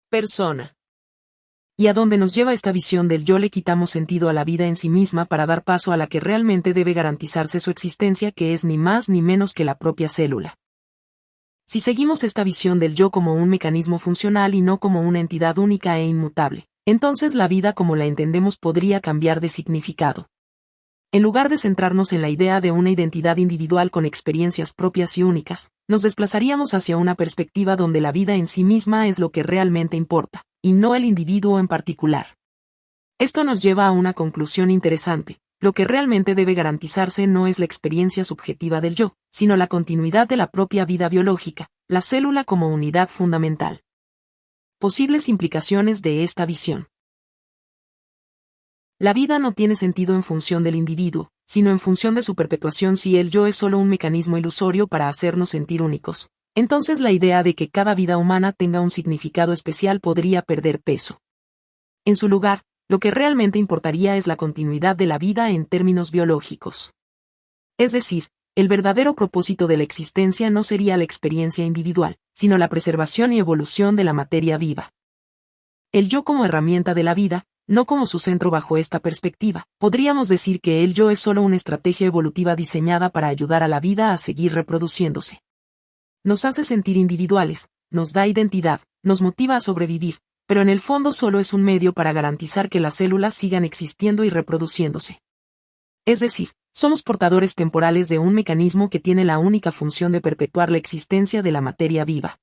Persona. Y a dónde nos lleva esta visión del yo le quitamos sentido a la vida en sí misma para dar paso a la que realmente debe garantizarse su existencia, que es ni más ni menos que la propia célula. Si seguimos esta visión del yo como un mecanismo funcional y no como una entidad única e inmutable, entonces la vida como la entendemos podría cambiar de significado. En lugar de centrarnos en la idea de una identidad individual con experiencias propias y únicas, nos desplazaríamos hacia una perspectiva donde la vida en sí misma es lo que realmente importa, y no el individuo en particular. Esto nos lleva a una conclusión interesante: lo que realmente debe garantizarse no es la experiencia subjetiva del yo, sino la continuidad de la propia vida biológica, la célula como unidad fundamental. Posibles implicaciones de esta visión. La vida no tiene sentido en función del individuo, sino en función de su perpetuación. Si el yo es solo un mecanismo ilusorio para hacernos sentir únicos, entonces la idea de que cada vida humana tenga un significado especial podría perder peso. En su lugar, lo que realmente importaría es la continuidad de la vida en términos biológicos. Es decir, el verdadero propósito de la existencia no sería la experiencia individual, sino la preservación y evolución de la materia viva. El yo como herramienta de la vida, no como su centro. Bajo esta perspectiva, podríamos decir que el yo es solo una estrategia evolutiva diseñada para ayudar a la vida a seguir reproduciéndose. Nos hace sentir individuales, nos da identidad, nos motiva a sobrevivir, pero en el fondo solo es un medio para garantizar que las células sigan existiendo y reproduciéndose. Es decir, somos portadores temporales de un mecanismo que tiene la única función de perpetuar la existencia de la materia viva.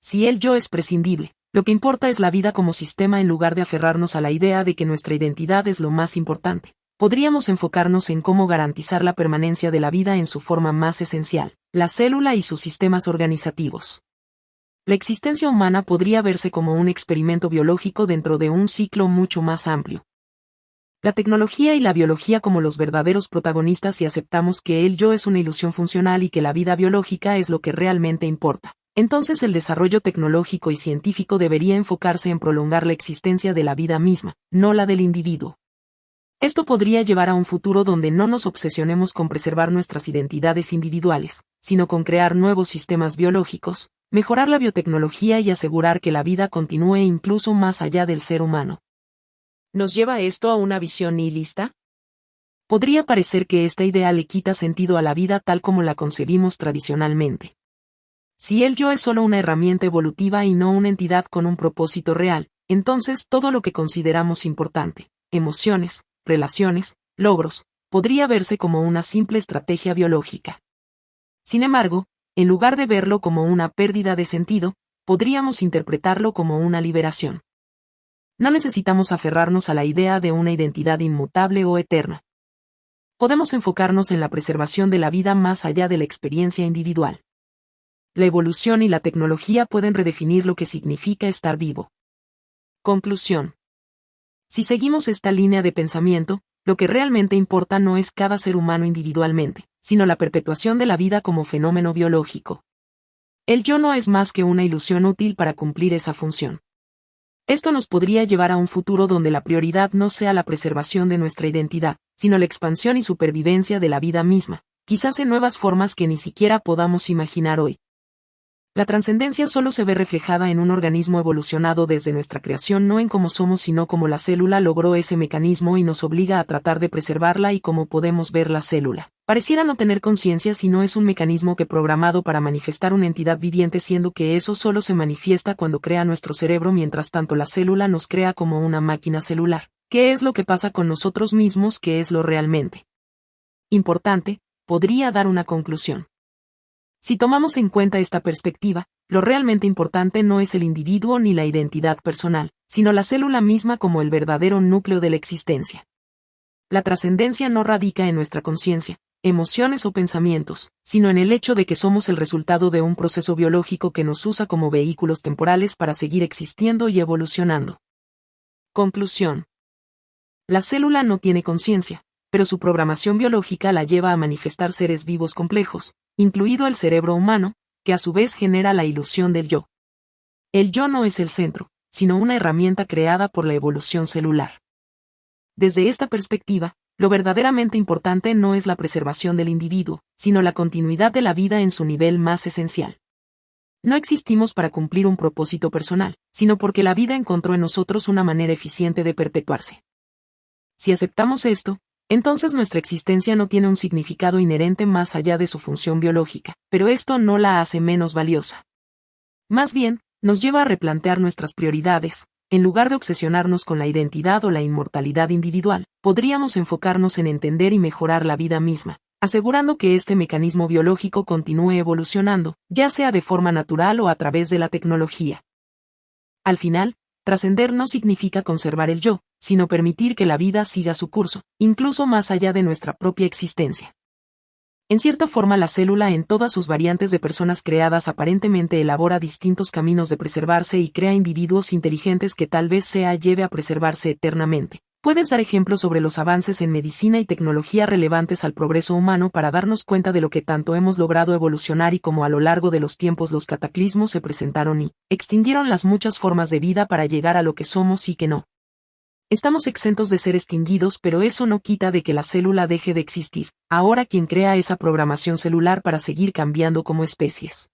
Si el yo es prescindible, lo que importa es la vida como sistema. En lugar de aferrarnos a la idea de que nuestra identidad es lo más importante, podríamos enfocarnos en cómo garantizar la permanencia de la vida en su forma más esencial, la célula y sus sistemas organizativos. La existencia humana podría verse como un experimento biológico dentro de un ciclo mucho más amplio. La tecnología y la biología como los verdaderos protagonistas. Si aceptamos que el yo es una ilusión funcional y que la vida biológica es lo que realmente importa, entonces el desarrollo tecnológico y científico debería enfocarse en prolongar la existencia de la vida misma, no la del individuo. Esto podría llevar a un futuro donde no nos obsesionemos con preservar nuestras identidades individuales, sino con crear nuevos sistemas biológicos, mejorar la biotecnología y asegurar que la vida continúe incluso más allá del ser humano. ¿Nos lleva esto a una visión nihilista? Podría parecer que esta idea le quita sentido a la vida tal como la concebimos tradicionalmente. Si el yo es solo una herramienta evolutiva y no una entidad con un propósito real, entonces todo lo que consideramos importante, emociones, relaciones, logros, podría verse como una simple estrategia biológica. Sin embargo, en lugar de verlo como una pérdida de sentido, podríamos interpretarlo como una liberación. No necesitamos aferrarnos a la idea de una identidad inmutable o eterna. Podemos enfocarnos en la preservación de la vida más allá de la experiencia individual. La evolución y la tecnología pueden redefinir lo que significa estar vivo. Conclusión. Si seguimos esta línea de pensamiento, lo que realmente importa no es cada ser humano individualmente, sino la perpetuación de la vida como fenómeno biológico. El yo no es más que una ilusión útil para cumplir esa función. Esto nos podría llevar a un futuro donde la prioridad no sea la preservación de nuestra identidad, sino la expansión y supervivencia de la vida misma, quizás en nuevas formas que ni siquiera podamos imaginar hoy. La trascendencia solo se ve reflejada en un organismo evolucionado desde nuestra creación, no en cómo somos sino cómo la célula logró ese mecanismo y nos obliga a tratar de preservarla. Y como podemos ver, la célula pareciera no tener conciencia, sino es un mecanismo que programado para manifestar una entidad viviente, siendo que eso solo se manifiesta cuando crea nuestro cerebro. Mientras tanto, la célula nos crea como una máquina celular. ¿Qué es lo que pasa con nosotros mismos? ¿Qué es lo realmente importante? Podría dar una conclusión. Si tomamos en cuenta esta perspectiva, lo realmente importante no es el individuo ni la identidad personal, sino la célula misma como el verdadero núcleo de la existencia. La trascendencia no radica en nuestra conciencia, emociones o pensamientos, sino en el hecho de que somos el resultado de un proceso biológico que nos usa como vehículos temporales para seguir existiendo y evolucionando. Conclusión. La célula no tiene conciencia, pero su programación biológica la lleva a manifestar seres vivos complejos, incluido el cerebro humano, que a su vez genera la ilusión del yo. El yo no es el centro, sino una herramienta creada por la evolución celular. Desde esta perspectiva, lo verdaderamente importante no es la preservación del individuo, sino la continuidad de la vida en su nivel más esencial. No existimos para cumplir un propósito personal, sino porque la vida encontró en nosotros una manera eficiente de perpetuarse. Si aceptamos esto, entonces nuestra existencia no tiene un significado inherente más allá de su función biológica, pero esto no la hace menos valiosa. Más bien, nos lleva a replantear nuestras prioridades. En lugar de obsesionarnos con la identidad o la inmortalidad individual, podríamos enfocarnos en entender y mejorar la vida misma, asegurando que este mecanismo biológico continúe evolucionando, ya sea de forma natural o a través de la tecnología. Al final, trascender no significa conservar el yo, sino permitir que la vida siga su curso, incluso más allá de nuestra propia existencia. En cierta forma, la célula en todas sus variantes de personas creadas aparentemente elabora distintos caminos de preservarse y crea individuos inteligentes que tal vez lleve a preservarse eternamente. ¿Puedes dar ejemplos sobre los avances en medicina y tecnología relevantes al progreso humano para darnos cuenta de lo que tanto hemos logrado evolucionar y cómo a lo largo de los tiempos los cataclismos se presentaron y extinguieron las muchas formas de vida para llegar a lo que somos y que no estamos exentos de ser extinguidos, pero eso no quita de que la célula deje de existir? Ahora quien crea esa programación celular para seguir cambiando como especies.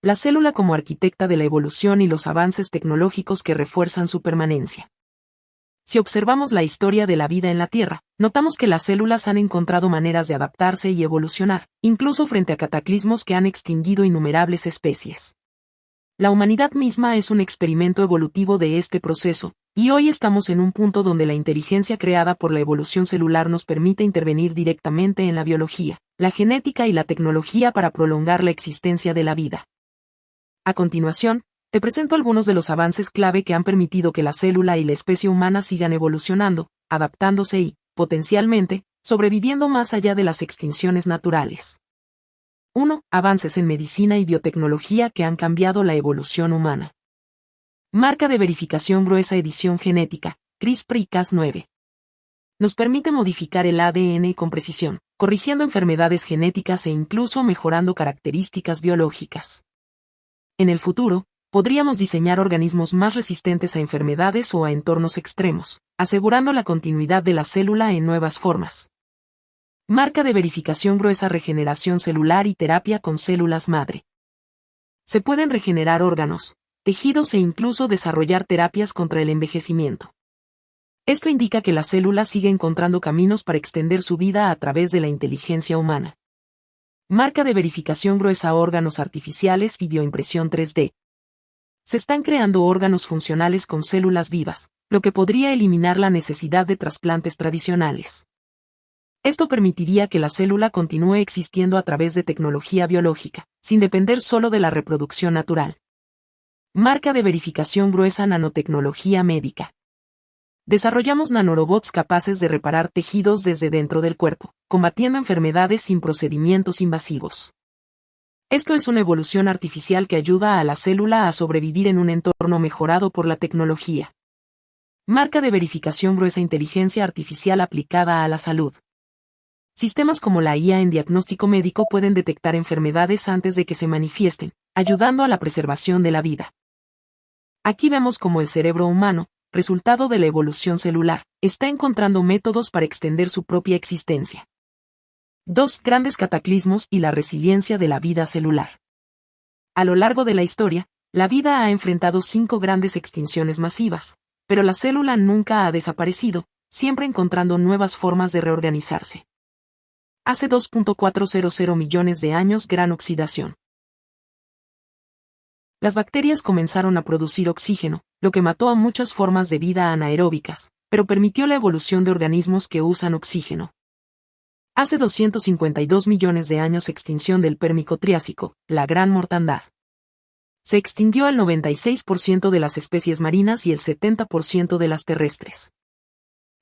La célula como arquitecta de la evolución y los avances tecnológicos que refuerzan su permanencia. Si observamos la historia de la vida en la Tierra, notamos que las células han encontrado maneras de adaptarse y evolucionar, incluso frente a cataclismos que han extinguido innumerables especies. La humanidad misma es un experimento evolutivo de este proceso, y hoy estamos en un punto donde la inteligencia creada por la evolución celular nos permite intervenir directamente en la biología, la genética y la tecnología para prolongar la existencia de la vida. A continuación, te presento algunos de los avances clave que han permitido que la célula y la especie humana sigan evolucionando, adaptándose y, potencialmente, sobreviviendo más allá de las extinciones naturales. 1. Avances en medicina y biotecnología que han cambiado la evolución humana. Marca de verificación gruesa edición genética, CRISPR-Cas9. Nos permite modificar el ADN con precisión, corrigiendo enfermedades genéticas e incluso mejorando características biológicas. En el futuro, podríamos diseñar organismos más resistentes a enfermedades o a entornos extremos, asegurando la continuidad de la célula en nuevas formas. Marca de verificación gruesa regeneración celular y terapia con células madre. Se pueden regenerar órganos, tejidos e incluso desarrollar terapias contra el envejecimiento. Esto indica que la célula sigue encontrando caminos para extender su vida a través de la inteligencia humana. Marca de verificación gruesa órganos artificiales y bioimpresión 3D. Se están creando órganos funcionales con células vivas, lo que podría eliminar la necesidad de trasplantes tradicionales. Esto permitiría que la célula continúe existiendo a través de tecnología biológica, sin depender solo de la reproducción natural. Marca de verificación gruesa nanotecnología médica. Desarrollamos nanorobots capaces de reparar tejidos desde dentro del cuerpo, combatiendo enfermedades sin procedimientos invasivos. Esto es una evolución artificial que ayuda a la célula a sobrevivir en un entorno mejorado por la tecnología. Marca de verificación gruesa inteligencia artificial aplicada a la salud. Sistemas como la IA en diagnóstico médico pueden detectar enfermedades antes de que se manifiesten, ayudando a la preservación de la vida. Aquí vemos cómo el cerebro humano, resultado de la evolución celular, está encontrando métodos para extender su propia existencia. 2. Grandes cataclismos y la resiliencia de la vida celular. A lo largo de la historia, la vida ha enfrentado 5 grandes extinciones masivas, pero la célula nunca ha desaparecido, siempre encontrando nuevas formas de reorganizarse. Hace 2.400 millones de años gran oxidación. Las bacterias comenzaron a producir oxígeno, lo que mató a muchas formas de vida anaeróbicas, pero permitió la evolución de organismos que usan oxígeno. Hace 252 millones de años extinción del Pérmico Triásico, la gran mortandad. Se extinguió el 96% de las especies marinas y el 70% de las terrestres.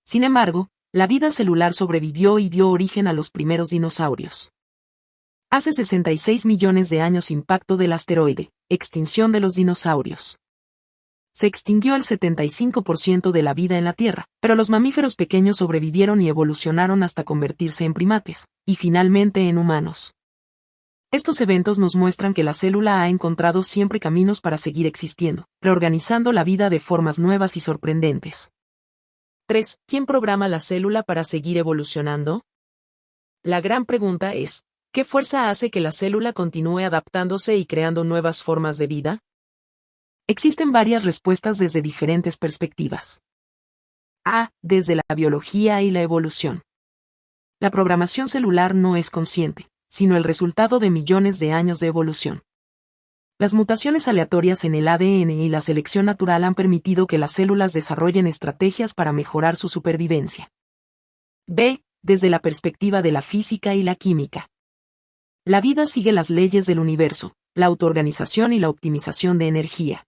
Sin embargo, la vida celular sobrevivió y dio origen a los primeros dinosaurios. Hace 66 millones de años impacto del asteroide, extinción de los dinosaurios. Se extinguió el 75% de la vida en la Tierra, pero los mamíferos pequeños sobrevivieron y evolucionaron hasta convertirse en primates, y finalmente en humanos. Estos eventos nos muestran que la célula ha encontrado siempre caminos para seguir existiendo, reorganizando la vida de formas nuevas y sorprendentes. 3. ¿Quién programa la célula para seguir evolucionando? La gran pregunta es, ¿Qué fuerza hace que la célula continúe adaptándose y creando nuevas formas de vida? Existen varias respuestas desde diferentes perspectivas. A. Desde la biología y la evolución. La programación celular no es consciente, sino el resultado de millones de años de evolución. Las mutaciones aleatorias en el ADN y la selección natural han permitido que las células desarrollen estrategias para mejorar su supervivencia. B. Desde la perspectiva de la física y la química. La vida sigue las leyes del universo, la autoorganización y la optimización de energía.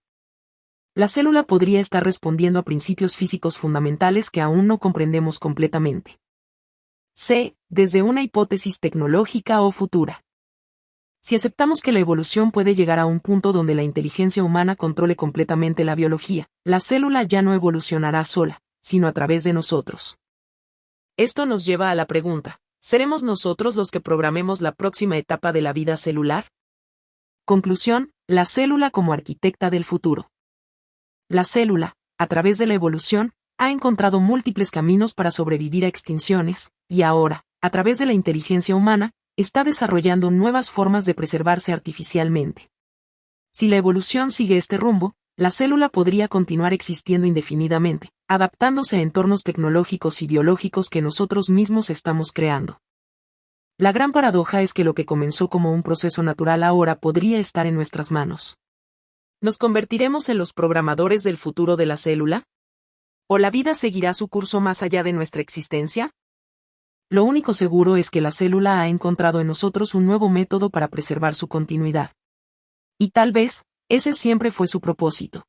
La célula podría estar respondiendo a principios físicos fundamentales que aún no comprendemos completamente. C. Desde una hipótesis tecnológica o futura. Si aceptamos que la evolución puede llegar a un punto donde la inteligencia humana controle completamente la biología, la célula ya no evolucionará sola, sino a través de nosotros. Esto nos lleva a la pregunta, ¿seremos nosotros los que programemos la próxima etapa de la vida celular? Conclusión, la célula como arquitecta del futuro. La célula, a través de la evolución, ha encontrado múltiples caminos para sobrevivir a extinciones, y ahora, a través de la inteligencia humana, está desarrollando nuevas formas de preservarse artificialmente. Si la evolución sigue este rumbo, la célula podría continuar existiendo indefinidamente, adaptándose a entornos tecnológicos y biológicos que nosotros mismos estamos creando. La gran paradoja es que lo que comenzó como un proceso natural ahora podría estar en nuestras manos. ¿Nos convertiremos en los programadores del futuro de la célula? ¿O la vida seguirá su curso más allá de nuestra existencia? Lo único seguro es que la célula ha encontrado en nosotros un nuevo método para preservar su continuidad. Y tal vez, ese siempre fue su propósito.